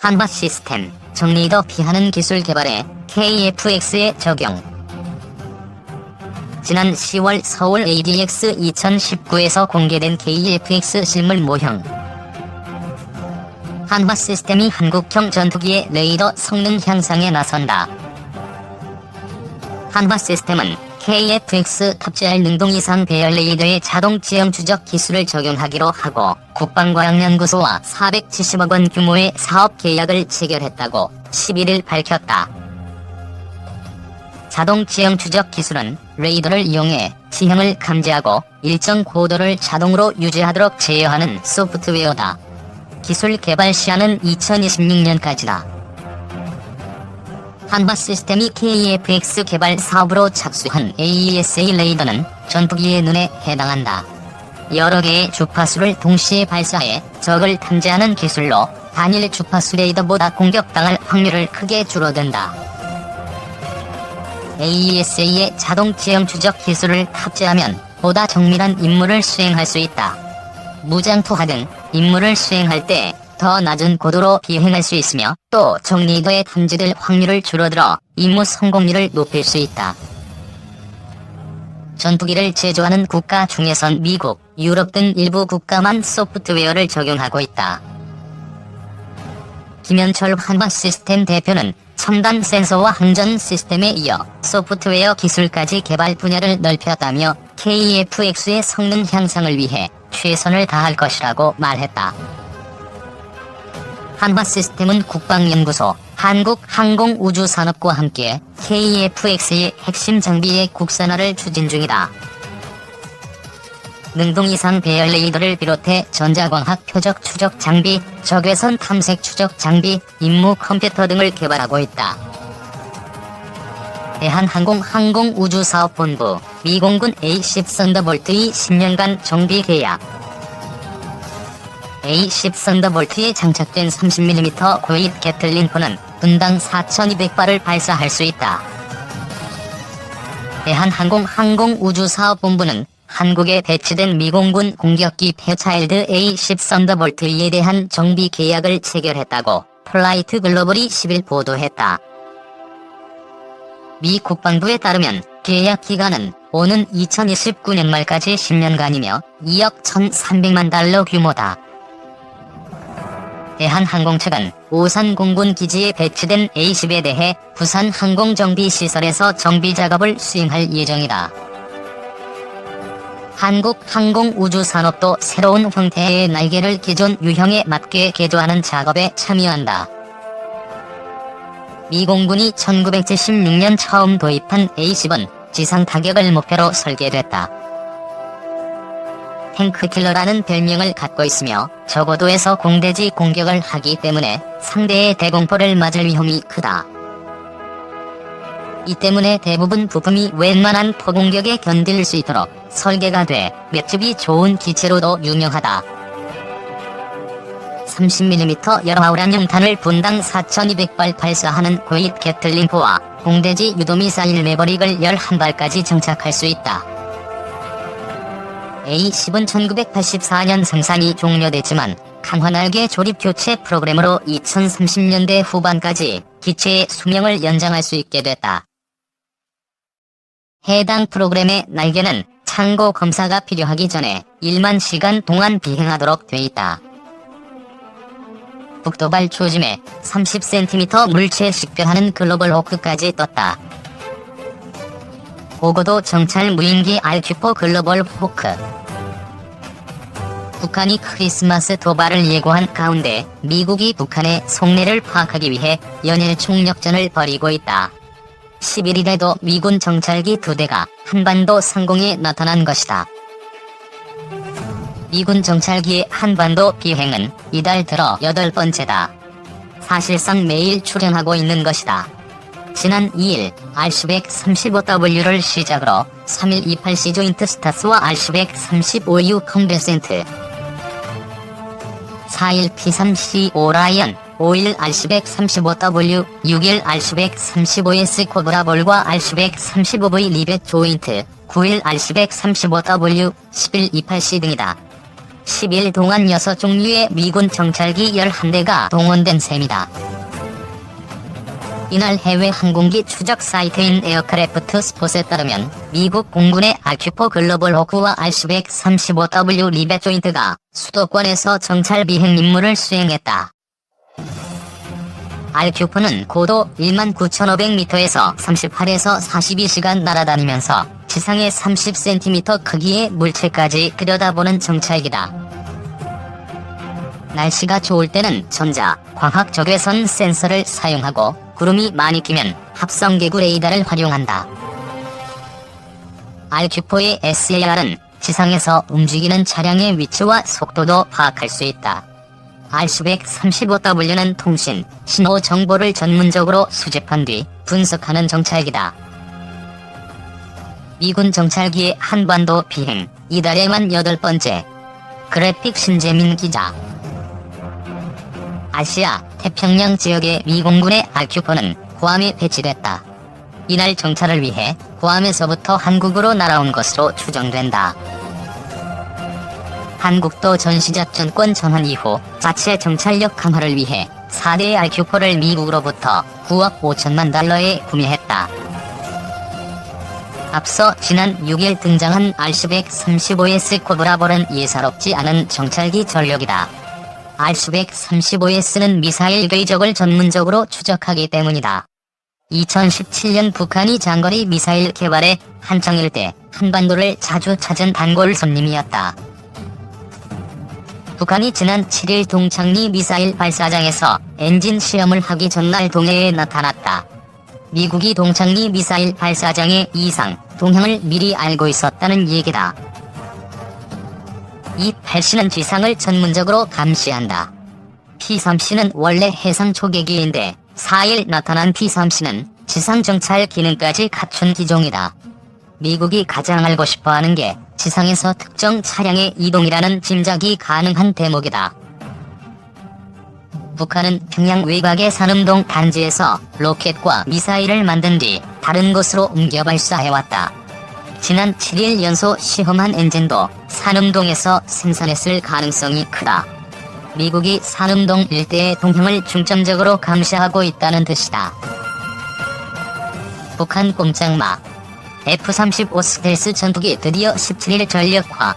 한화 시스템, 정리더 피하는 기술 개발에 KFX의 적용. 지난 10월 서울 ADX 2019에서 공개된 KFX 실물 모형. 한화 시스템이 한국형 전투기의 레이더 성능 향상에 나선다. 한화 시스템은 KFX 탑재할 능동 이상 배열 레이더의 자동 지형 추적 기술을 적용하기로 하고 국방과학연구소와 470억 원 규모의 사업 계약을 체결했다고 11일 밝혔다. 자동 지형 추적 기술은 레이더를 이용해 지형을 감지하고 일정 고도를 자동으로 유지하도록 제어하는 소프트웨어다. 기술 개발 시한은 2026년까지다. 한화 시스템이 KFX 개발 사업으로 착수한 AESA 레이더는 전투기의 눈에 해당한다. 여러 개의 주파수를 동시에 발사해 적을 탐지하는 기술로 단일 주파수 레이더보다 공격당할 확률을 크게 줄어든다. AESA의 자동 지형 추적 기술을 탑재하면 보다 정밀한 임무를 수행할 수 있다. 무장투하 등 임무를 수행할 때 더 낮은 고도로 비행할 수 있으며 또 정리더에 탐지될 확률을 줄어들어 임무 성공률을 높일 수 있다. 전투기를 제조하는 국가 중에선 미국, 유럽 등 일부 국가만 소프트웨어를 적용하고 있다. 김현철 한화 시스템 대표는 첨단 센서와 항전 시스템에 이어 소프트웨어 기술까지 개발 분야를 넓혔다며 KFX의 성능 향상을 위해 최선을 다할 것이라고 말했다. 한화 시스템은 국방연구소, 한국항공우주산업과 함께 KFX의 핵심 장비의 국산화를 추진 중이다. 능동 이상 배열 레이더를 비롯해 전자광학 표적 추적 장비, 적외선 탐색 추적 장비, 임무 컴퓨터 등을 개발하고 있다. 대한항공우주사업본부, 미공군 A10 썬더볼트의 10년간 정비 계약. A10 썬더볼트에 장착된 30mm 고입 게틀링포는 분당 4200발을 발사할 수 있다. 대한항공우주사업본부는 한국에 배치된 미공군 공격기 페어차일드 A10 썬더볼트에 대한 정비 계약을 체결했다고 플라이트 글로벌이 10일 보도했다. 미 국방부에 따르면 계약 기간은 오는 2029년 말까지 10년간이며 2억 1,300만 달러 규모다. 대한항공 측은 오산 공군 기지에 배치된 A10에 대해 부산 항공정비시설에서 정비 작업을 수행할 예정이다. 한국항공우주산업도 새로운 형태의 날개를 기존 유형에 맞게 개조하는 작업에 참여한다. 미공군이 1976년 처음 도입한 A10은 지상 타격을 목표로 설계됐다. 탱크킬러라는 별명을 갖고 있으며 저고도에서 공대지 공격을 하기 때문에 상대의 대공포를 맞을 위험이 크다. 이 때문에 대부분 부품이 웬만한 포공격에 견딜 수 있도록 설계가 돼 맷집이 좋은 기체로도 유명하다. 30mm 열화우란용탄을 분당 4200발 발사하는 고입 게틀링포와 공대지 유도미사일 매버릭을 11발까지 장착할 수 있다. A10은 1984년 생산이 종료됐지만 강화날개 조립 교체 프로그램으로 2030년대 후반까지 기체의 수명을 연장할 수 있게 됐다. 해당 프로그램의 날개는 창고 검사가 필요하기 전에 1만 시간 동안 비행하도록 돼 있다. 북도발 조짐에 30cm 물체 식별하는 글로벌 호크까지 떴다. 고고도 정찰 무인기 RQ4 글로벌 호크. 북한이 크리스마스 도발을 예고한 가운데 미국이 북한의 속내를 파악하기 위해 연일 총력전을 벌이고 있다. 11일에도 미군 정찰기 2대가 한반도 상공에 나타난 것이다. 미군 정찰기의 한반도 비행은 이달 들어 8번째다. 사실상 매일 출현하고 있는 것이다. 지난 2일 RC-135W를 시작으로 3일 28C 조인트 스타스와 RC-135U 컨베센트, 4일 P-3C 오라이언, 5일 RC-135W, 6일 RC-135S 코브라볼과 RC-135V 리벳 조인트, 9일 RC-135W, 10일 28C 등이다. 10일 동안 6종류의 미군 정찰기 11대가 동원된 셈이다. 이날 해외 항공기 추적 사이트인 에어크래프트 스폿에 따르면 미국 공군의 RQ-4 글로벌 호크와 RC-135W 리벳 조인트가 수도권에서 정찰 비행 임무를 수행했다. RQ-4는 고도 19,500m에서 38에서 42시간 날아다니면서 지상의 30cm 크기의 물체까지 들여다보는 정찰기다. 날씨가 좋을 때는 전자, 광학 적외선 센서를 사용하고 구름이 많이 끼면 합성개구 레이더를 활용한다. RQ-4의 SAR은 지상에서 움직이는 차량의 위치와 속도도 파악할 수 있다. RC-135W는 통신, 신호 정보를 전문적으로 수집한 뒤 분석하는 정찰기다. 미군 정찰기의 한반도 비행, 이달에만 8번째. 그래픽 신재민 기자. 아시아, 태평양 지역의 미 공군의 RQ-4는 구암에 배치됐다. 이날 정찰을 위해 구암에서부터 한국으로 날아온 것으로 추정된다. 한국도 전시작전권 전환 이후 자체 정찰력 강화를 위해 4대의 RQ-4를 미국으로부터 9억 5천만 달러에 구매했다. 앞서 지난 6일 등장한 RC-135S 코브라볼은 예사롭지 않은 정찰기 전력이다. RC-135S는 미사일 궤적을 전문적으로 추적하기 때문이다. 2017년 북한이 장거리 미사일 개발에 한창일 때 한반도를 자주 찾은 단골 손님이었다. 북한이 지난 7일 동창리 미사일 발사장에서 엔진 시험을 하기 전날 동해에 나타났다. 미국이 동창리 미사일 발사장의 이상, 동향을 미리 알고 있었다는 얘기다. 이 8C는 지상을 전문적으로 감시한다. P3C는 원래 해상 초계기인데 4일 나타난 P3C는 지상 정찰 기능까지 갖춘 기종이다. 미국이 가장 알고 싶어하는 게 지상에서 특정 차량의 이동이라는 짐작이 가능한 대목이다. 북한은 평양 외곽의 산음동 단지에서 로켓과 미사일을 만든 뒤 다른 곳으로 옮겨 발사해왔다. 지난 7일 연소 시험한 엔진도 산음동에서 생산했을 가능성이 크다. 미국이 산음동 일대의 동향을 중점적으로 감시하고 있다는 뜻이다. 북한 꼼짝마. F-35 스텔스 전투기 드디어 17일 전력화.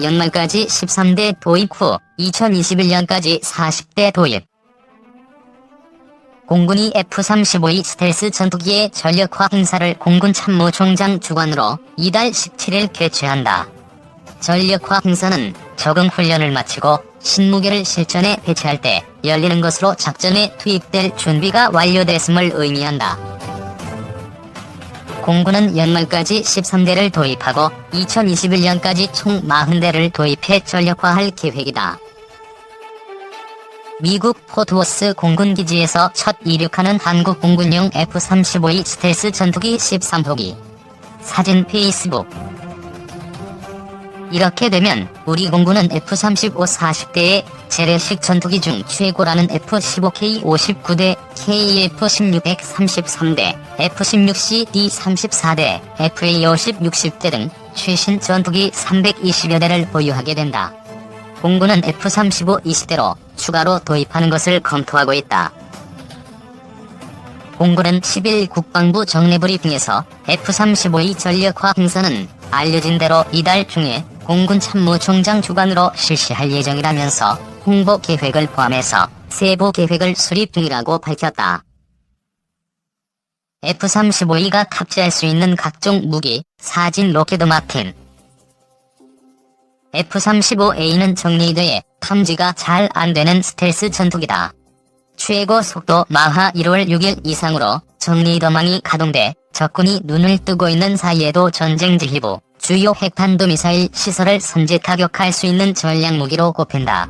연말까지 13대 도입 후 2021년까지 40대 도입. 공군이 F-35E 스텔스 전투기의 전력화 행사를 공군 참모총장 주관으로 이달 17일 개최한다. 전력화 행사는 적응 훈련을 마치고 신무기를 실전에 배치할 때 열리는 것으로 작전에 투입될 준비가 완료됐음을 의미한다. 공군은 연말까지 13대를 도입하고 2021년까지 총 40대를 도입해 전력화할 계획이다. 미국 포트워스 공군기지에서 첫 이륙하는 한국 공군용 F-35E 스텔스 전투기 13호기. 사진 페이스북. 이렇게 되면 우리 공군은 F-35 40대의 재래식 전투기 중 최고라는 F-15K 59대, KF-16 133대, F-16C D 34대, FA-50 60대 등 최신 전투기 320여 대를 보유하게 된다. 공군은 F-35 20대로 추가로 도입하는 것을 검토하고 있다. 공군은 10일 국방부 정례브리핑에서 F-35E 전력화 행사는 알려진 대로 이달 중에 공군 참모총장 주관으로 실시할 예정이라면서 홍보 계획을 포함해서 세부 계획을 수립 중이라고 밝혔다. F-35E가 탑재할 수 있는 각종 무기, 사진 로켓 마틴. F-35A는 정리되어 탐지가 잘 안되는 스텔스 전투기다. 최고 속도 마하 1월 6일 이상으로 정리더망이 가동돼 적군이 눈을 뜨고 있는 사이에도 전쟁 지휘부, 주요 핵탄도미사일 시설을 선제 타격할 수 있는 전략무기로 꼽힌다.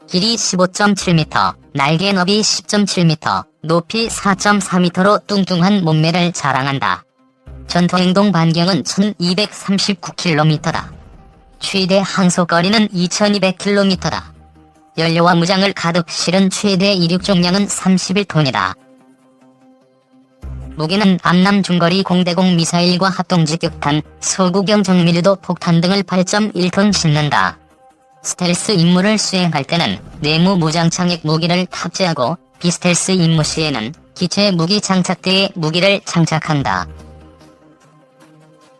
길이 15.7m, 날개 너비 10.7m, 높이 4.4m로 뚱뚱한 몸매를 자랑한다. 전투행동 반경은 1239km다. 최대 항속거리는 2200km다. 연료와 무장을 가득 실은 최대 이륙重量은 31톤이다. 무기는 함남 중거리 공대공 미사일과 합동직격탄, 소구경 정밀유도 폭탄 등을 8.1톤 싣는다. 스텔스 임무를 수행할 때는 내무 무장창액 무기를 탑재하고 비스텔스 임무 시에는 기체 무기 장착대에 무기를 장착한다.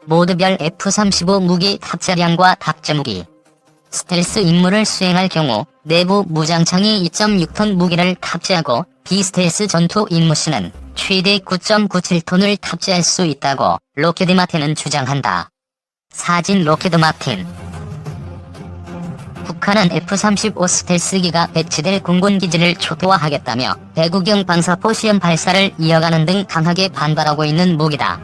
모드별 F-35 무기 탑재량과 탑재 무기. 스텔스 임무를 수행할 경우 내부 무장창이 2.6톤 무기를 탑재하고 비스텔스 전투 임무 시는 최대 9.97톤을 탑재할 수 있다고 록히드 마틴은 주장한다. 사진 록히드 마틴. 북한은 F-35 스텔스기가 배치될 공군기지를 초토화하겠다며 배구경 방사포 시험 발사를 이어가는 등 강하게 반발하고 있는 무기다.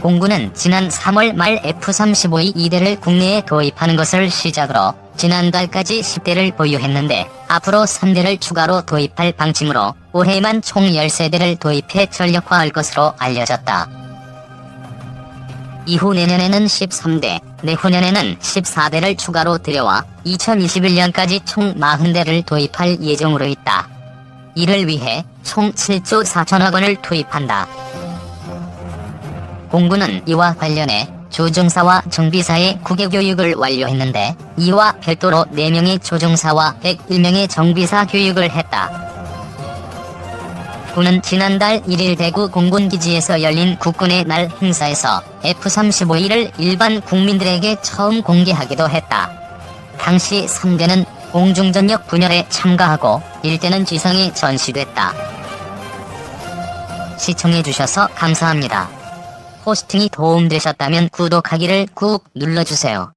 공군은 지난 3월 말 F-35의 2대를 국내에 도입하는 것을 시작으로 지난달까지 10대를 보유했는데 앞으로 3대를 추가로 도입할 방침으로 올해만 총 13대를 도입해 전력화할 것으로 알려졌다. 이후 내년에는 13대, 내후년에는 14대를 추가로 들여와 2021년까지 총 40대를 도입할 예정으로 있다. 이를 위해 총 7조 4천억 원을 투입한다. 공군은 이와 관련해 조종사와 정비사의 국외교육을 완료했는데 이와 별도로 4명의 조종사와 101명의 정비사 교육을 했다. 군은 지난달 1일 대구 공군기지에서 열린 국군의 날 행사에서 F-35E를 일반 국민들에게 처음 공개하기도 했다. 당시 3대는 공중전력 분열에 참가하고 1대는 지상에 전시됐다. 시청해주셔서 감사합니다. 호스팅이 도움되셨다면 구독하기를 꾹 눌러주세요.